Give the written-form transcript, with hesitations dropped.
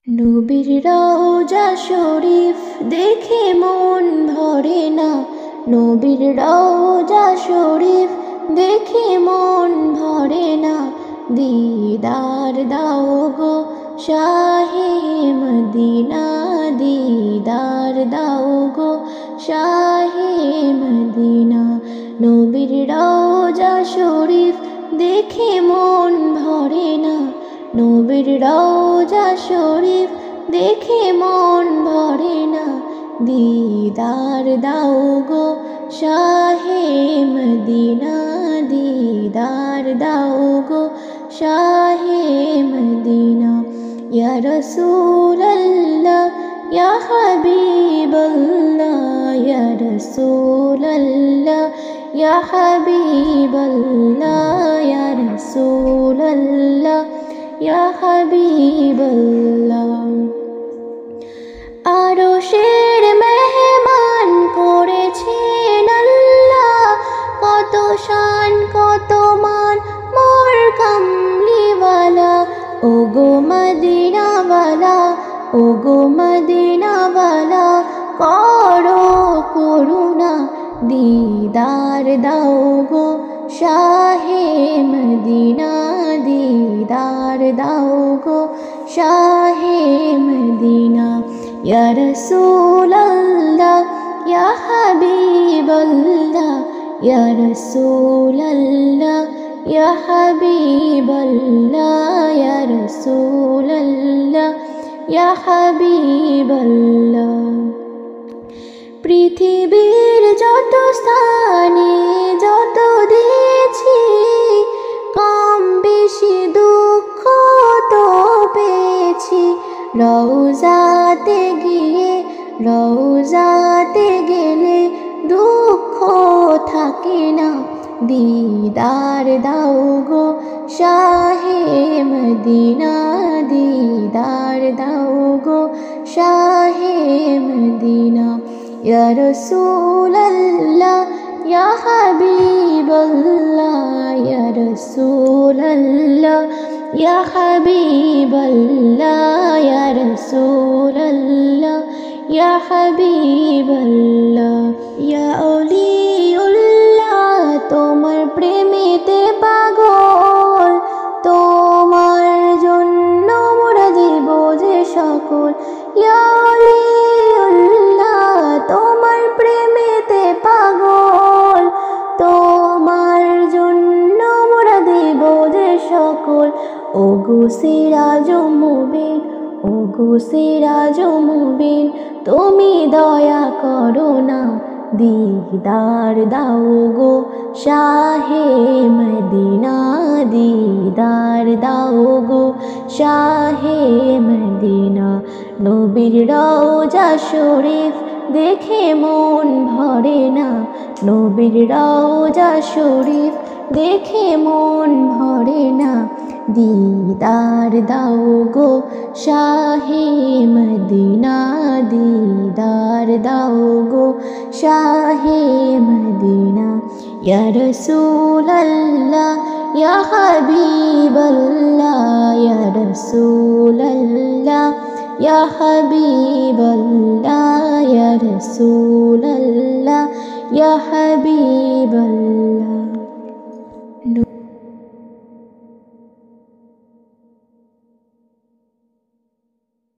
নবীর রওজা শরীফ দেখে মন ভরে না। নবীর রওজা শরীফ দেখে মন ভরে না। দিদার দাও গো শাহে মদিনা, দিদার দাও গো শাহে মদিনা। নবীর রওজা শরীফ দেখে মন ভরে না। নবীর রওজা শরীফ দেখে মন ভরে না। দিদার দাও গো শাহে মদিনা, দিদার দাও গো শাহে মদিনা। ইয়া রাসূলাল্লাহ ইয়া হাবিবাল্লাহ, ইয়া রাসূলাল্লাহ ইয়া হাবিবাল্লাহ, ইয়া রাসূলাল্লাহ ইয়া হাবিবাল্লাহ। আরশের মেহমান করেছেন আল্লাহ, কত শান কত মান মোর কামলিওয়ালা। ওগো মদিনাওয়ালা, ওগো মদিনাওয়ালা, করো করুণা, দিদার দাও গো শাহে মদিনা, দিদার দাও গো শাহে মদিনা। ইয়া রাসূলাল্লাহ ইয়া হাবিবাল্লাহ, ইয়া রাসূলাল্লাহ ইয়া হাবিবাল্লাহ, ইয়া রাসূলাল্লাহ ইয়া হাবিবাল্লাহ। পৃথিবীর যত স্থানে যত দিয়েছি, কম বেশি দুঃখ তো পেয়েছি। রওজাতে গিয়ে, রওজাতে গেলে দুঃখ থাকে না। দিদার দাও গো শাহে মদিনা, দিদার দাও গো শাহে মদিনা। ইয়া রাসূলাল্লাহ ইয়া হাবিবাল্লাহ, ইয়া রাসূলাল্লাহ ইয়া হাবিবাল্লাহ, ইয়া রাসূলাল্লাহ ইয়া হাবিবাল্লাহ। ইয়া আউলিউল্লাহ তোমার প্রেমেতে পাগল, তোমার জন্য মোরা দিব যে সকল। ইয়া আউলিউল্লাহ তোমার প্রেমেতে পাগল, তোমার জন্য মোরা দিব যে সকল। ওগো সিরাজ মুবিন, ওগো সিরাজ মুবিন, তুমি দয়া করো না। দিদার দাও গো শাহে মদিনা, দিদার দাও গো শাহে মদিনা। নবীর রওজা শরীফ দেখে মন ভরে না। নবীর রওজা শরীফ দেখে মন ভরে না। দিদার দাও গো শাহে মদিনা, দিদার দাও গো শাহে মদিনা। ইয়া রাসূলাল্লাহ ইয়া হাবিবাল্লাহ, ইয়া রাসূলাল্লাহ ইয়া হাবিবাল্লাহ, ইয়া রাসূলাল্লাহ ইয়া হাবিবাল্লাহ।